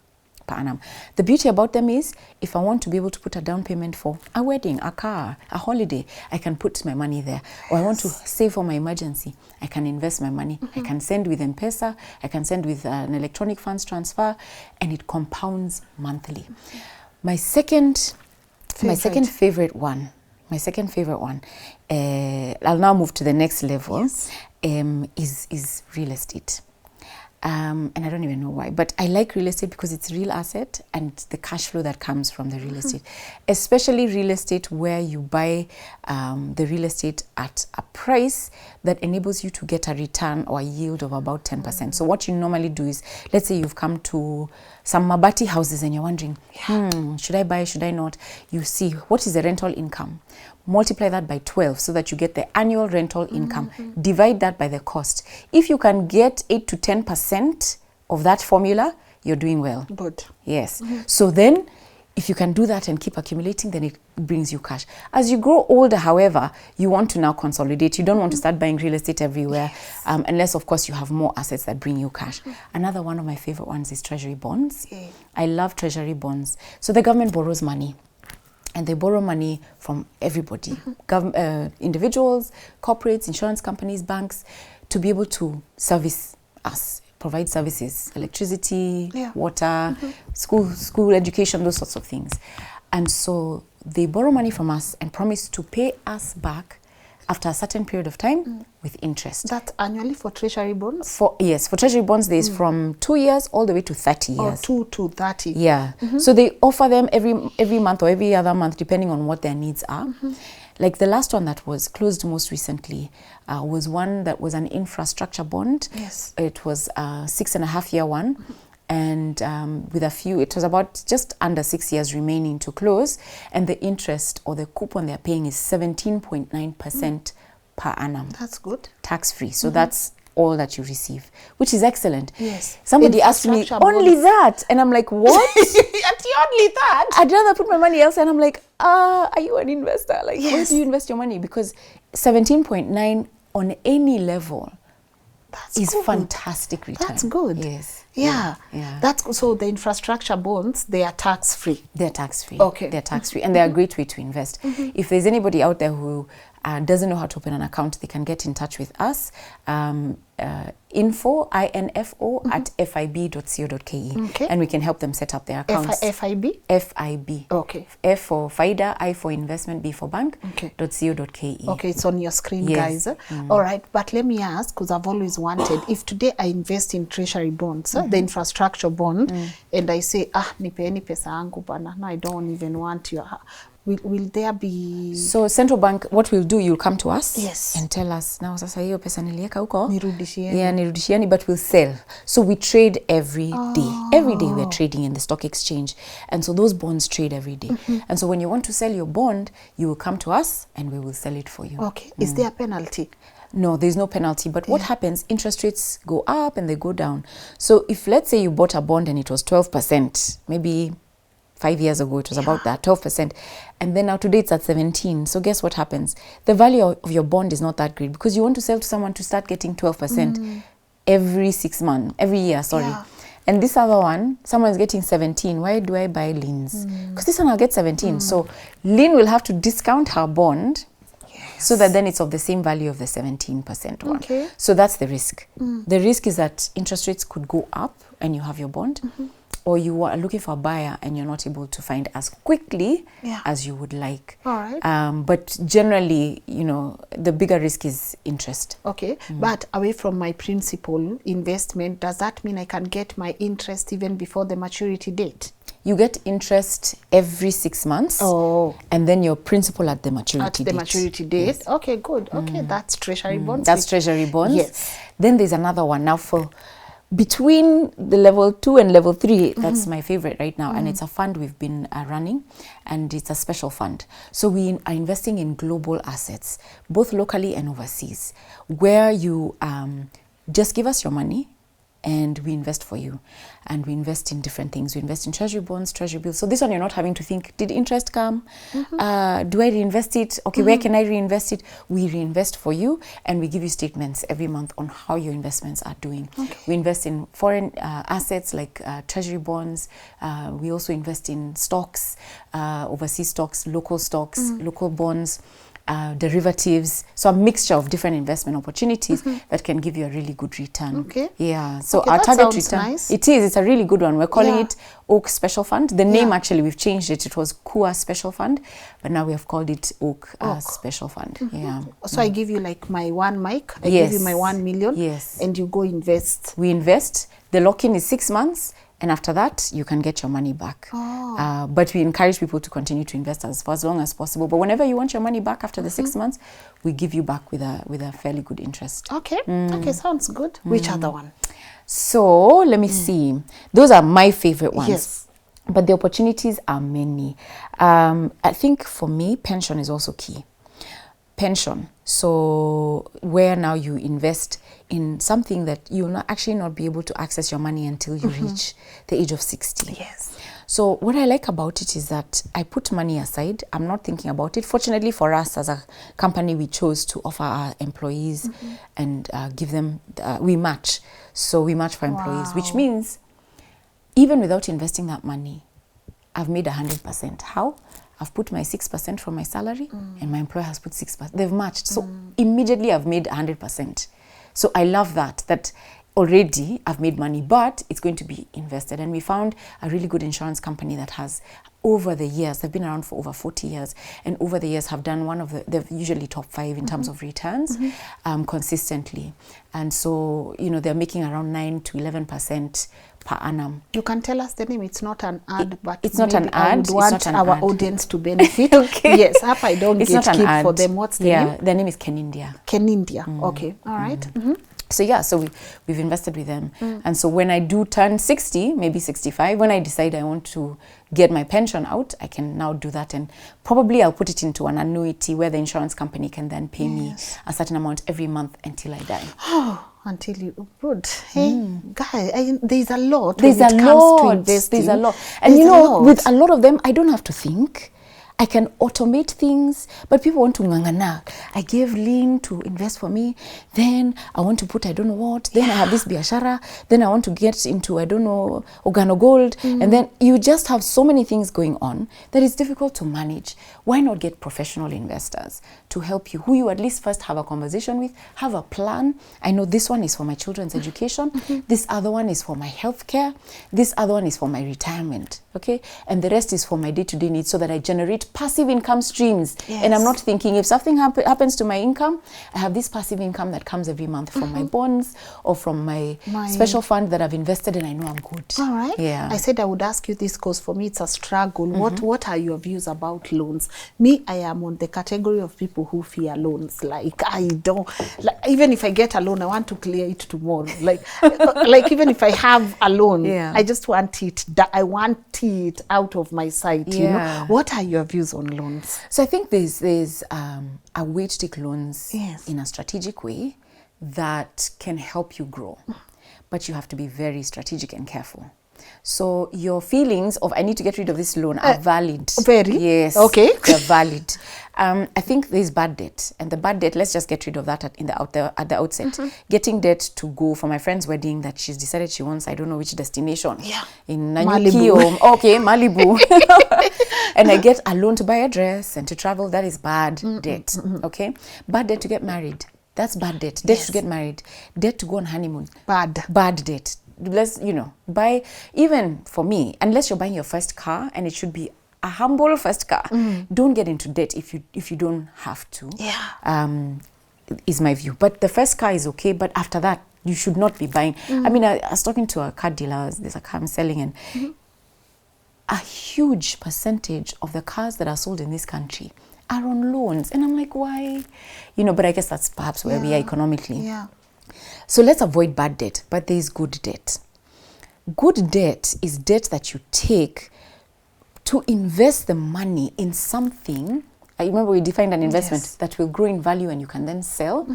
The beauty about them is, if I want to be able to put a down payment for a wedding, a car, a holiday, I can put my money there. Or I want to save for my emergency, I can invest my money. I can send with M-Pesa, I can send with an electronic funds transfer, and it compounds monthly. My second favorite one, I'll now move to the next level, is real estate. And I don't even know why, but I like real estate because it's real asset and the cash flow that comes from the real estate, especially real estate where you buy the real estate at a price that enables you to get a return or a yield of about 10%. So what you normally do is, let's say you've come to some Mabati houses and you're wondering, should I buy, should I not? You see, what is the rental income? multiply that by 12 so that you get the annual rental income. Divide that by the cost. If you can get 8 to 10% of that formula, you're doing well. Good. Yes. So then, if you can do that and keep accumulating, then it brings you cash. As you grow older, however, you want to now consolidate. You don't want to start buying real estate everywhere, unless, of course, you have more assets that bring you cash. Another one of my favorite ones is treasury bonds. I love treasury bonds. So the government borrows money. And they borrow money from everybody, individuals, corporates, insurance companies, banks, to be able to service us, provide services, electricity, water, school education, those sorts of things. And so they borrow money from us and promise to pay us back after a certain period of time with interest. That's annually for treasury bonds? Yes, for treasury bonds, there's from 2 years all the way to 30 years. Or 2 to 30. Yeah. So they offer them every month or every other month, depending on what their needs are. Like the last one that was closed most recently was one that was an infrastructure bond. Yes. It was a 6.5-year one. And with a few, it was about just under 6 years remaining to close. And the interest or the coupon they're paying is 17.9% per annum. That's good. Tax-free. So that's all that you receive, which is excellent. Yes. Somebody asked me, only that? And I'm like, what? Only that? I'd rather put my money else. And I'm like, are you an investor? Like, where do you invest your money? Because 17.9 on any level is good. Fantastic return. That's good. Yes. Yeah. That's good. So the infrastructure bonds, they are tax-free. They're tax-free. Okay. They're tax-free. And they're a great way to invest. If there's anybody out there who doesn't know how to open an account, they can get in touch with us. Info at fib.co.ke. Okay. And we can help them set up their accounts. FIB? FIB. Okay. F for FIDA, I for investment, B for bank, Okay. .co.ke. Okay, it's on your screen, Yes. guys. All right, but let me ask, because I've always wanted, if today I invest in treasury bonds, the infrastructure bond, and I say, nipeeni pesa yangu bana, no, I don't even want your... Will there be... So central bank, what we'll do, you'll come to us Yes. and tell us, now sasa hiyo pesa nilieka huko. Nirudishieni. Yeah, nirudishieni, but we'll sell. So we trade every day. Every day we're trading in the stock exchange. And so those bonds trade every day. And so when you want to sell your bond, you will come to us and we will sell it for you. Okay, is there a penalty? No, there's no penalty. But what happens, interest rates go up and they go down. So if, let's say, you bought a bond and it was 12%, maybe 5 years ago, it was about that, 12%. And then now today it's at 17. So guess what happens? The value of your bond is not that great because you want to sell to someone to start getting 12% every 6 months, every year, sorry. Yeah. And this other one, someone's getting 17. Why do I buy Lynn's? Because this one I'll get 17. So Lynn will have to discount her bond so that then it's of the same value of the 17% one. Okay. So that's the risk. The risk is that interest rates could go up and you have your bond, or you are looking for a buyer and you're not able to find as quickly as you would like. All right. But generally, you know, the bigger risk is interest. Okay, but away from my principal investment, does that mean I can get my interest even before the maturity date? You get interest every 6 months. Oh. And then your principal at the maturity date. At the maturity date? Yes. Okay, good. Okay, that's treasury bonds. That's treasury bonds. Yes. Then there's another one. Now for between the level 2 and level 3, that's my favorite right now. And it's a fund we've been running, and it's a special fund. So we are investing in global assets, both locally and overseas, where you just give us your money and we invest for you. And we invest in different things. We invest in treasury bonds, treasury bills. So this one, you're not having to think, did interest come? Do I reinvest it? Okay, where can I reinvest it? We reinvest for you, and we give you statements every month on how your investments are doing. Okay. We invest in foreign assets like treasury bonds. We also invest in stocks, overseas stocks, local bonds, derivatives, so a mixture of different investment opportunities that can give you a really good return. Okay. Yeah. So okay, our target return, nice. It's a really good one. We're calling it Oak Special Fund. The name actually, we've changed it. It was KUA Special Fund, but now we have called it Oak. Special Fund. Yeah. So I give you like my 1 mic. I give you my 1 million. Yes. And you go invest. We invest. The lock-in is 6 months. And after that, you can get your money back. But we encourage people to continue to invest for as long as possible. But whenever you want your money back after the 6 months, we give you back with a fairly good interest. Okay. Okay, sounds good. Which other one? So let me see. Those are my favorite ones. Yes. But the opportunities are many. I think for me, pension is also key. pension. So where now you invest in something that you'll not actually not be able to access your money until you reach the age of 60. Yes. So what I like about it is that I put money aside. I'm not thinking about it. Fortunately for us as a company, we chose to offer our employees and give them, we match. So we match for employees, which means even without investing that money, I've made 100%. How? I've put my 6% from my salary and my employer has put 6%. They've matched. So immediately I've made 100%. So I love that already I've made money, but it's going to be invested. And we found a really good insurance company that has, over the years, they've been around for over 40 years, and over the years have done they're usually top 5 in terms of returns consistently. And so, they're making around 9 to 11% per annum. You can tell us the name. It's not an ad, but it's not an ad. I would want our audience to benefit. Okay. Yes, if I don't it's get not keep an for them. What's the name? Yeah, their name is Kenindia. Kenindia. Okay, all right. So we've invested with them. And so when I do turn 60, maybe 65, when I decide I want to get my pension out, I can now do that. And probably I'll put it into an annuity where the insurance company can then pay me a certain amount every month until I die. Oh, until you, good. Hey, guy, there's a lot. There's a lot. There's a lot. And with a lot of them, I don't have to think. I can automate things, but people want to ngangana. I gave Lynn to invest for me, then I want to put I don't know what, then I have this biashara, then I want to get into I don't know organo gold, and then you just have so many things going on that it's difficult to manage. Why not get professional investors to help you, who you at least first have a conversation with, have a plan. I know this one is for my children's education, this other one is for my healthcare, this other one is for my retirement, okay? And the rest is for my day-to-day needs, so that I generate passive income streams. And I'm not thinking if something happens to my income, I have this passive income that comes every month from my bonds or from my special fund that I've invested and I know I'm good. All right. Yeah. I said I would ask you this because for me it's a struggle. What are your views about loans? Me, I am on the category of people who fear loans. Like I don't, even if I get a loan, I want to clear it tomorrow. Like even if I have a loan, I just want it. I want it out of my sight. You know. What are your views on loans? So I think there's a way to take loans in a strategic way that can help you grow, but you have to be very strategic and careful. So your feelings of I need to get rid of this loan are valid. Very? Yes. Okay. They're valid. I think there's bad debt, and the bad debt, let's just get rid of that at the outset. Getting debt to go for my friend's wedding that she's decided she wants, I don't know which destination. In Nanyuki or Malibu. And I get a loan to buy a dress and to travel. That is bad debt. Okay. Bad debt to get married. That's bad debt. Debt to get married. Debt to go on honeymoon. Bad debt. Let's, buy, even for me, unless you're buying your first car, and it should be a humble first car, don't get into debt if you don't have to. Is my view. But the first car is okay, but after that, you should not be buying. I mean, I was talking to a car dealer, there's a car I'm selling, and a huge percentage of the cars that are sold in this country are on loans. And I'm like, why? But I guess that's perhaps where we are economically. So let's avoid bad debt, but there is good debt. Good debt is debt that you take to invest the money in something. I remember we defined an investment that will grow in value and you can then sell,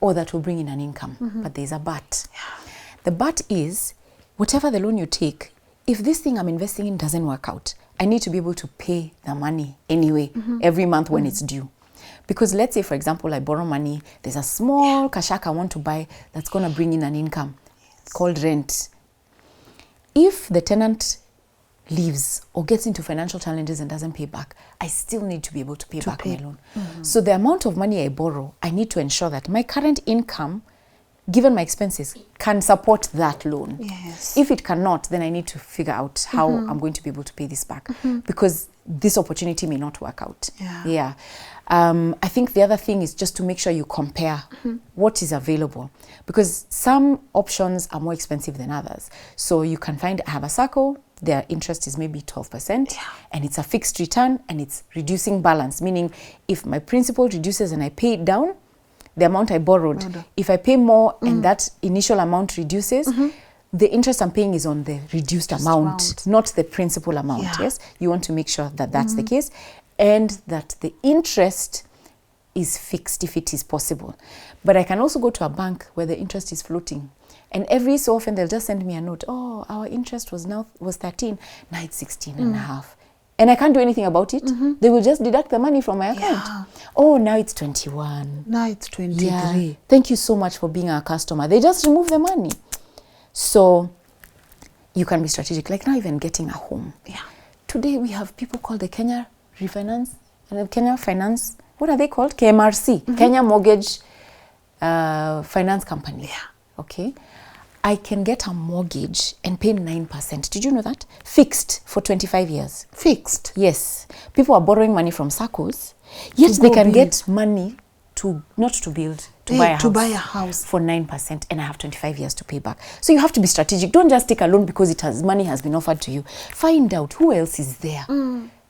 or that will bring in an income. But there's a but. The but is, whatever the loan you take, if this thing I'm investing in doesn't work out, I need to be able to pay the money anyway, every month when it's due. Because let's say, for example, I borrow money, there's a small kashaka I want to buy that's going to bring in an income called rent. If the tenant leaves or gets into financial challenges and doesn't pay back, I still need to be able to pay back my loan. So the amount of money I borrow, I need to ensure that my current income, given my expenses, can support that loan. If it cannot, then I need to figure out how I'm going to be able to pay this back, because this opportunity may not work out. I think the other thing is just to make sure you compare what is available, because some options are more expensive than others. So you can find, I have a circle, their interest is maybe 12%, and it's a fixed return, and it's reducing balance, meaning if my principal reduces and I pay it down, the amount I borrowed, if I pay more and that initial amount reduces, the interest I'm paying is on the reduced amount, not the principal amount. Yes, you want to make sure that that's the case, and that the interest is fixed if it is possible. But I can also go to a bank where the interest is floating. And every so often they'll just send me a note. Oh, our interest was 13. Now it's 16 and a half. And I can't do anything about it. They will just deduct the money from my account. Yeah. Oh, now it's 21. Now it's 23. Yeah. Thank you so much for being our customer. They just remove the money. So you can be strategic. Like now even getting a home. Yeah. Today we have people called the Kenya Refinance and the Kenya Finance. What are they called? KMRC. Kenya Mortgage Finance Company. Yeah. Okay. I can get a mortgage and pay 9%. Did you know that? Fixed for 25 years. Fixed. Yes. People are borrowing money from SACCOs, yet they can get money to, not to build, to buy a house. To buy a house. For 9%, and I have 25 years to pay back. So you have to be strategic. Don't just take a loan because money has been offered to you. Find out who else is there.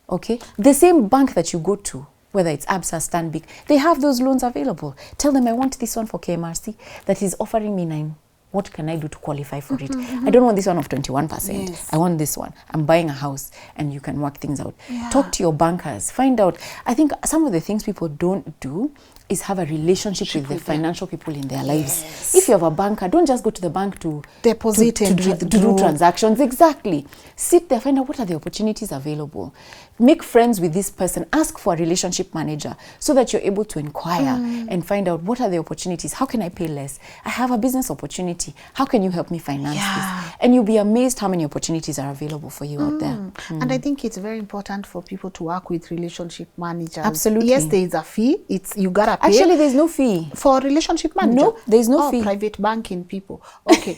Okay? The same bank that you go to, whether it's ABSA, Stanbic, they have those loans available. Tell them, I want this one for KMRC that is offering me 9%. What can I do to qualify for it? I don't want this one of 21%. Yes. I want this one. I'm buying a house, and you can work things out. Yeah. Talk to your bankers. Find out. I think some of the things people don't do is have a relationship with the financial people in their lives. If you have a banker, don't just go to the bank to deposit and to do transactions. Exactly. Sit there, find out what are the opportunities available. Make friends with this person. Ask for a relationship manager so that you're able to inquire and find out what are the opportunities. How can I pay less? I have a business opportunity. How can you help me finance this? And you'll be amazed how many opportunities are available for you out there. And I think it's very important for people to work with relationship managers. Absolutely. Yes, there is a fee. You gotta pay. Actually, there's no fee. For a relationship manager? No, there's no fee. Private banking people. Okay.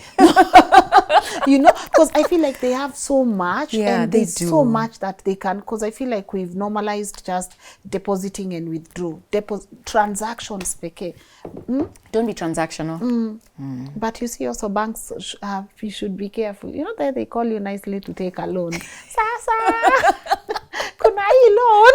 You know, because I feel like they have so much. Yeah, and there's so much that they can, because I feel like we've normalized just depositing and withdraw. Transactions, peke. Don't be transactional. But you see also banks, you should be careful. You know that they call you nicely to take a loan. Sasa, kuna hii loan?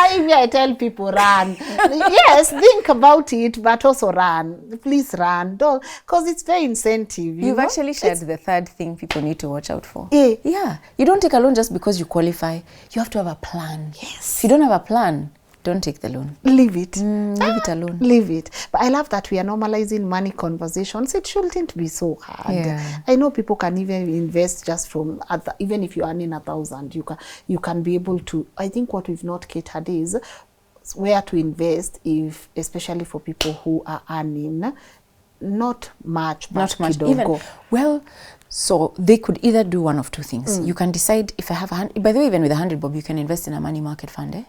I tell people run. Yes, think about it, but also run. Please run. Don't, because it's very incentive. You've actually shared the third thing people need to watch out for. Yeah. You don't take a loan just because you qualify. You have to have a plan. Yes. If you don't have a plan, don't take the loan. Leave it. Leave it alone. Leave it. But I love that we are normalizing money conversations. It shouldn't be so hard. Yeah. I know people can even invest just from, even if you're earning 1,000, you can be able to. I think what we've not catered is where to invest, especially for people who are earning not much, but not much. Kidogo. So they could either do one of two things. You can decide, if I have by the way, even with 100 bob, you can invest in a money market fund,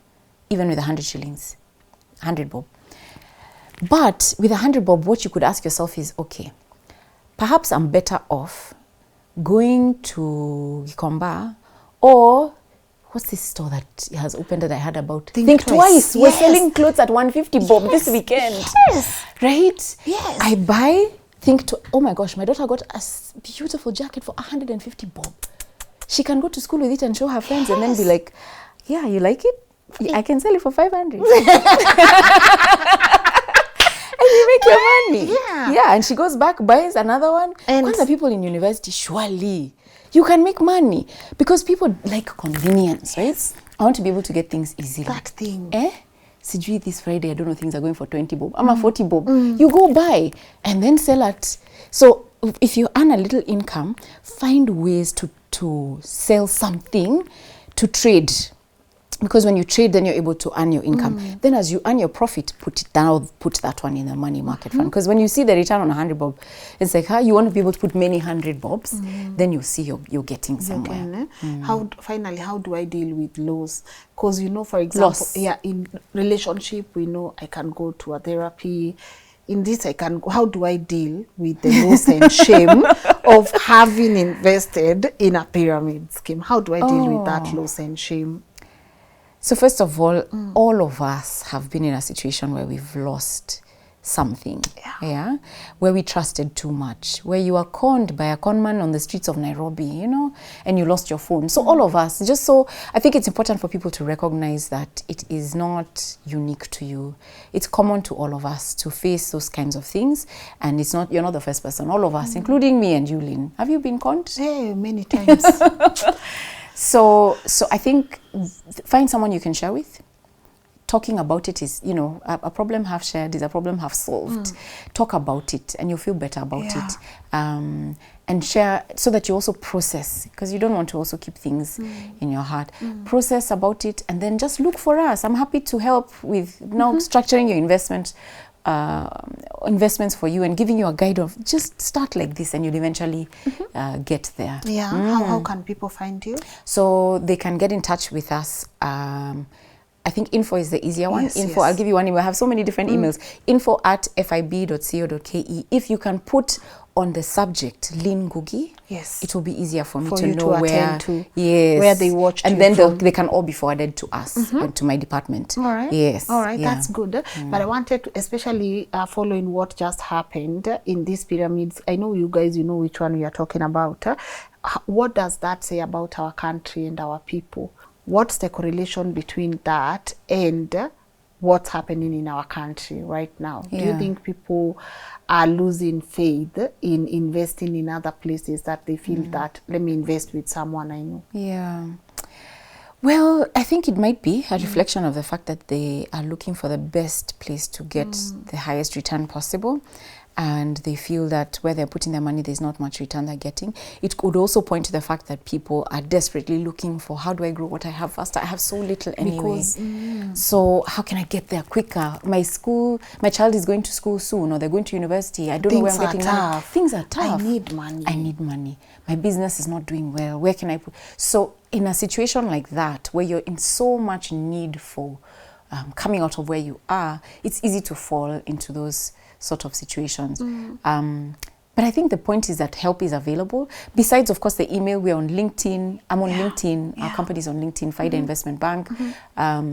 even with 100 shillings, 100 bob. But with 100 bob, what you could ask yourself is, okay, perhaps I'm better off going to Gikomba, or what's this store that has opened that I heard about? Think twice. We're selling clothes at 150 bob this weekend. Yes. Right? Yes. I buy, oh my gosh, my daughter got a beautiful jacket for 150 bob. She can go to school with it and show her friends and then be like, yeah, you like it? I can sell it for 500. And you make your money. Yeah, and she goes back, buys another one. And the people in university, surely you can make money because people like convenience, right? I want to be able to get things easily. That thing. Sijui this Friday, I don't know, things are going for 20 bob. I'm a 40 bob. You go buy and then sell at. So if you earn a little income, find ways to sell something, to trade. Because when you trade, then you're able to earn your income. Then as you earn your profit, put that one in the money market fund. Because when you see the return on 100 bob, it's like, you want to be able to put many 100 bobs, then you see you're getting somewhere. Finally, how do I deal with loss? Because, for example, in relationship, we know I can go to a therapy. In this, how do I deal with the loss and shame of having invested in a pyramid scheme? How do I deal with that loss and shame? So first of all of us have been in a situation where we've lost something, where we trusted too much, where you were conned by a con man on the streets of Nairobi, and you lost your phone. So all of us, I think it's important for people to recognize that it is not unique to you. It's common to all of us to face those kinds of things, and you're not the first person. All of us, including me and you, Lynn. Have you been conned? Hey, many times. So I think find someone you can share with talking about it is, you know, a problem half shared is a problem half solved. Talk about it and you'll feel better about it. And share so that you also process, because you don't want to also keep things in your heart. Process about it and then just look for us. I'm happy to help with now structuring your investments for you and giving you a guide of just start like this and you'll eventually get there. Yeah. How can people find you? So they can get in touch with us. I think info is the easier one. Yes, Info, I'll give you one email. I have so many different emails. info@fib.co.ke. If you can put on the subject Lynn Ngugi, Yes. it will be easier for me For to you know to where, attend to, yes, where they watched and you then from. they can all be forwarded to us and to my department. All right. Yes. All right. yeah. That's good. But I wanted to, especially following what just happened in these pyramids. I know you guys, you know which one we are talking about. What does that say about our country and our people? What's the correlation between that and what's happening in our country right now? Do you Yeah. think people are losing faith in investing in other places that they feel that, let me invest with someone I know? Yeah. Well, I think it might be a reflection of the fact that they are looking for the best place to get the highest return possible. And they feel that where they're putting their money, there's not much return they're getting. It could also point to the fact that people are desperately looking for, how do I grow what I have faster? I have so little anyway. So how can I get there quicker? My child is going to school soon, or they're going to university. I don't know where I'm Things are getting money. tough. Things are tough. I need money. I need money. My business is not doing well. Where can I put? So in a situation like that, where you're in so much need for coming out of where you are, it's easy to fall into those sort of situations. But I think the point is that help is available. Besides, of course, the email, we're on LinkedIn. I'm on LinkedIn. Our company's on LinkedIn, FIDA Investment Bank. I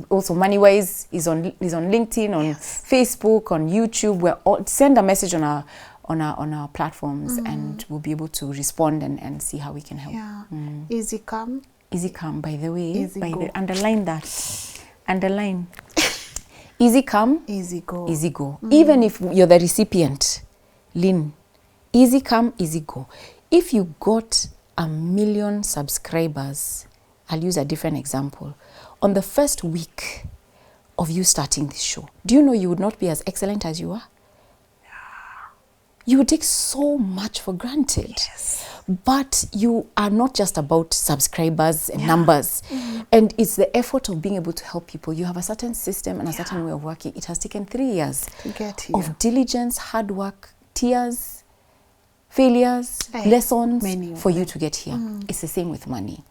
also MoneyWise is on LinkedIn, on Facebook, on YouTube. Send a message on our platforms and we'll be able to respond and see how we can help. Yeah. Easy come. Easy come, by the way. Easy go. Underline that. Underline. Easy come, Easy go. easy go. Even if you're the recipient, Lynn, easy come, easy go. If you got 1 million subscribers, I'll use a different example. On the first week of you starting this show, do you know you would not be as excellent as you are? You would take so much for granted. Yes. But you are not just about subscribers and numbers. And it's the effort of being able to help people. You have a certain system and a certain way of working. It has taken 3 years To get here. of diligence, hard work, tears, failures, lessons many of for you to get here. It's the same with money.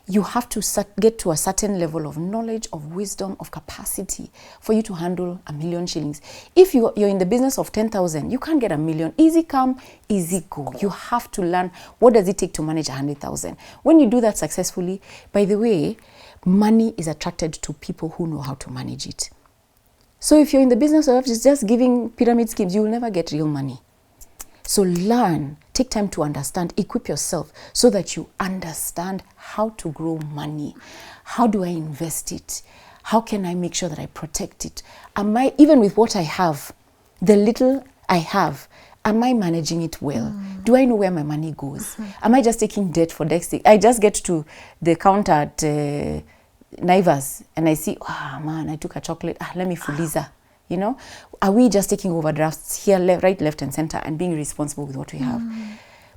You have to get to a certain level of knowledge, of wisdom, of capacity for you to handle 1 million shillings. If you're in the business of 10,000, you can't get 1 million. Easy come, easy go. You have to learn what does it take to manage 100,000. When you do that successfully, by the way, money is attracted to people who know how to manage it. So if you're in the business of just giving pyramid schemes, you will never get real money. So learn, take time to understand, equip yourself so that you understand how to grow money. How do I invest it? How can I make sure that I protect it? Am I, even with what I have, the little I have, am I managing it well? Do I know where my money goes? Am I just taking debt for next thing? I just get to the counter at Naivas and I see, man, I took a chocolate. Let me fuliza. You know, are we just taking overdrafts here, right, left, and center, and being responsible with what we have?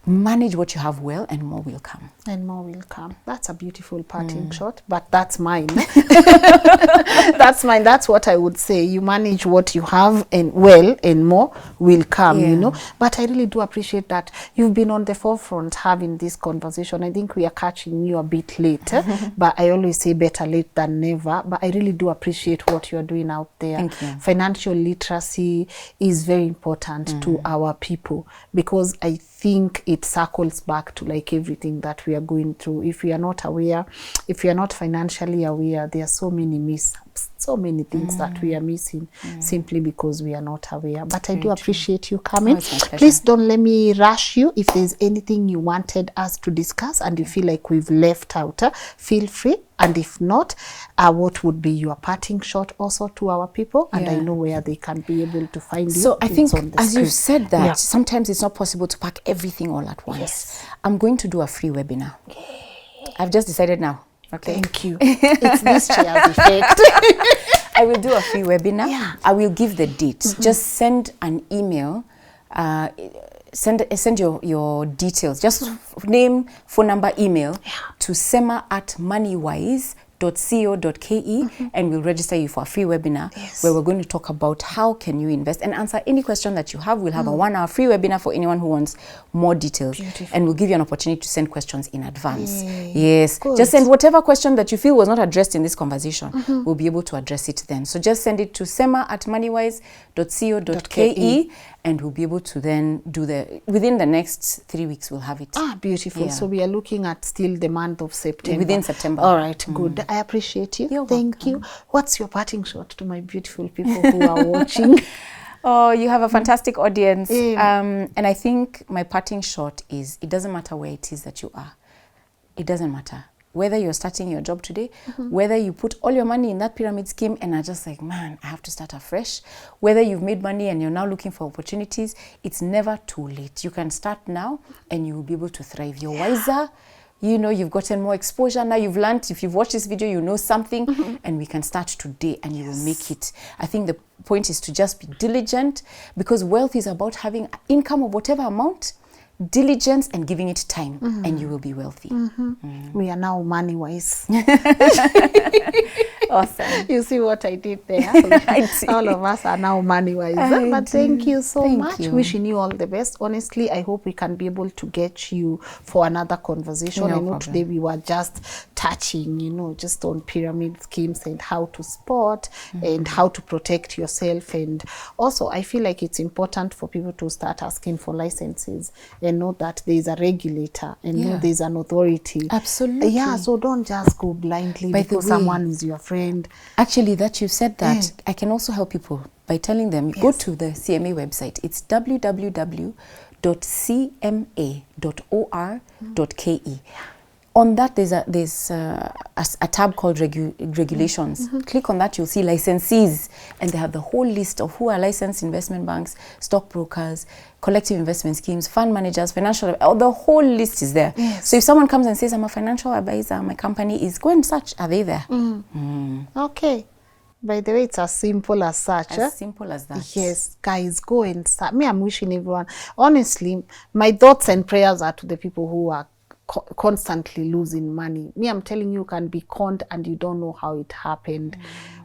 Manage what you have well, and more will come. And more will come. That's a beautiful parting shot, but that's mine. That's mine. That's what I would say. You manage what you have and well, and more will come, you know. But I really do appreciate that you've been on the forefront having this conversation. I think we are catching you a bit late, but I always say better late than never. But I really do appreciate what you're doing out there. Thank you. Financial literacy is very important to our people, because I think it circles back to like everything that we are going through. If we are not aware, if we are not financially aware, there are so many things that we are missing simply because we are not aware. But I do appreciate you coming. Please don't let me rush you. If there's anything you wanted us to discuss and you feel like we've left out, feel free. And if not, what would be your parting shot also to our people? And I know where they can be able to find you. So I think, as screen. you've said that, sometimes it's not possible to pack everything all at once. I'm going to do a free webinar. I've just decided now. Okay. Thank you. It's this chair's effect. I will do a free webinar. Yeah. I will give the dates. Just send an email. Send your details. Just name, phone number, email to sema@moneywise.co.ke and we'll register you for a free webinar where we're going to talk about how can you invest and answer any question that you have. We'll have a 1-hour free webinar for anyone who wants more details. And we'll give you an opportunity to send questions in advance. Yes. Good. Just send whatever question that you feel was not addressed in this conversation. We'll be able to address it then. So just send it to sema@moneywise.co.ke and we'll be able to then do within the next 3 weeks we'll have it. Beautiful. Yeah. So we are looking at still the month of September. Within September. All right, good. I appreciate you. You're Thank welcome. you. What's your parting shot to my beautiful people who are watching? Oh, you have a fantastic audience. And I think my parting shot is, it doesn't matter where it is that you are. It doesn't matter. Whether you're starting your job today, whether you put all your money in that pyramid scheme and are just like, man, I have to start afresh. Whether you've made money and you're now looking for opportunities, it's never too late. You can start now and you will be able to thrive. You're wiser. You know, you've gotten more exposure. Now you've learned, if you've watched this video, you know something and we can start today and you will make it. I think the point is to just be diligent because wealth is about having income of whatever amount, diligence and giving it time and you will be wealthy. We are now money wise. Awesome. You see what I did there? I see. All of us are now money wise. But thank you so much. Wishing you all the best. Honestly, I hope we can be able to get you for another conversation. No I know problem. today we were just touching, you know, just on pyramid schemes and how to spot and how to protect yourself. And also, I feel like it's important for people to start asking for licenses and know that there's a regulator and know there's an authority. Absolutely. Yeah, so don't just go blindly because someone is your friend. Actually, that you said that, I can also help people by telling them, go to the CMA website. It's www.cma.or.ke. On that, there's a tab called regulations. Click on that, you'll see licensees, and they have the whole list of who are licensed investment banks, stockbrokers, collective investment schemes, fund managers, financial, the whole list is there. So if someone comes and says, I'm a financial advisor, my company is, go and search, are they there? Okay. By the way, it's as simple as such. As simple as that. Yes, guys, go and start. Me, I'm wishing everyone, honestly, my thoughts and prayers are to the people who are constantly losing money. Me, I'm telling you, can be conned and you don't know how it happened.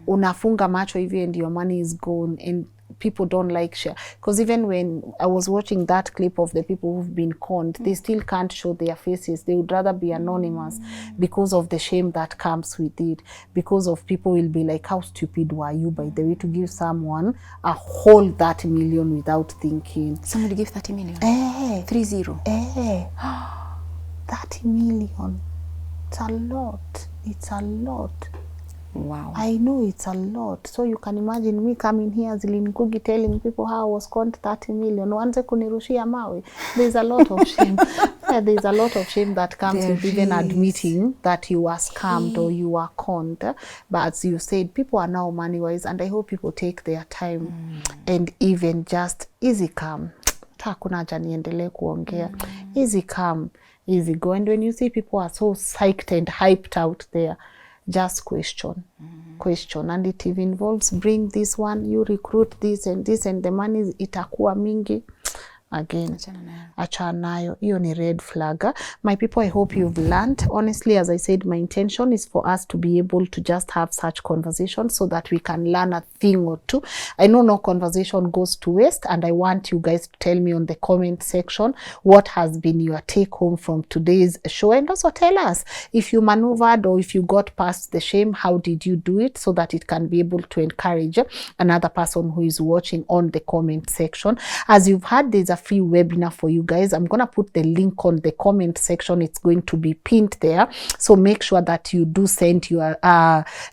Unafunga macho hivi and your money is gone and people don't like share. Because even when I was watching that clip of the people who've been conned, they still can't show their faces. They would rather be anonymous because of the shame that comes with it. Because of people will be like, how stupid were you, by the way, to give someone a whole 30 million without thinking. Somebody give 30 million? 30. 30 million. It's a lot. It's a lot. Wow. I know it's a lot. So you can imagine me coming here as Lynn Ngugi telling people how I was conned 30 million. Wanze kunirushia mawe. There's a lot of shame. There's a lot of shame that comes with even admitting that you were scammed or you were conned. But as you said, people are now money wise, and I hope people take their time and even just easy come. Hakuna haja niendelee kuongea. Easy come, easy go. And when you see people are so psyched and hyped out there, just question. And it involves bring this one, you recruit this, and the money itakuwa mingi. Again, achana nayo. Hiyo ni red flag. My people, I hope you've learned. Honestly, as I said, my intention is for us to be able to just have such conversations so that we can learn a thing or two. I know no conversation goes to waste, and I want you guys to tell me on the comment section what has been your take home from today's show, and also tell us if you maneuvered or if you got past the shame, how did you do it, so that it can be able to encourage another person who is watching on the comment section. As you've heard, there's a free webinar for you guys. I'm gonna put the link on the comment section. It's going to be pinned there, so make sure that you do send your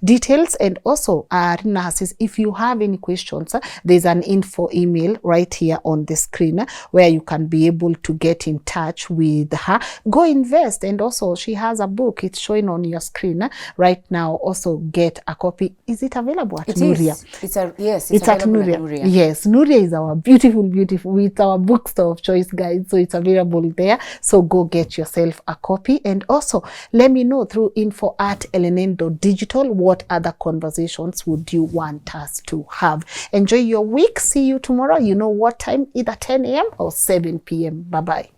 details. And also Rina says, if you have any questions, there's an info email right here on the screen where you can be able to get in touch with her. Go invest. And also she has a book, it's showing on your screen right now. Also get a copy. Is it available at Nuria? It's at Nuria. Yes, Nuria is our beautiful with our book bookstore of choice, guys. So it's available there. So go get yourself a copy. And also let me know through info@lnn.digital what other conversations would you want us to have. Enjoy your week. See you tomorrow. You know what time, either 10 a.m. or 7 p.m. Bye-bye.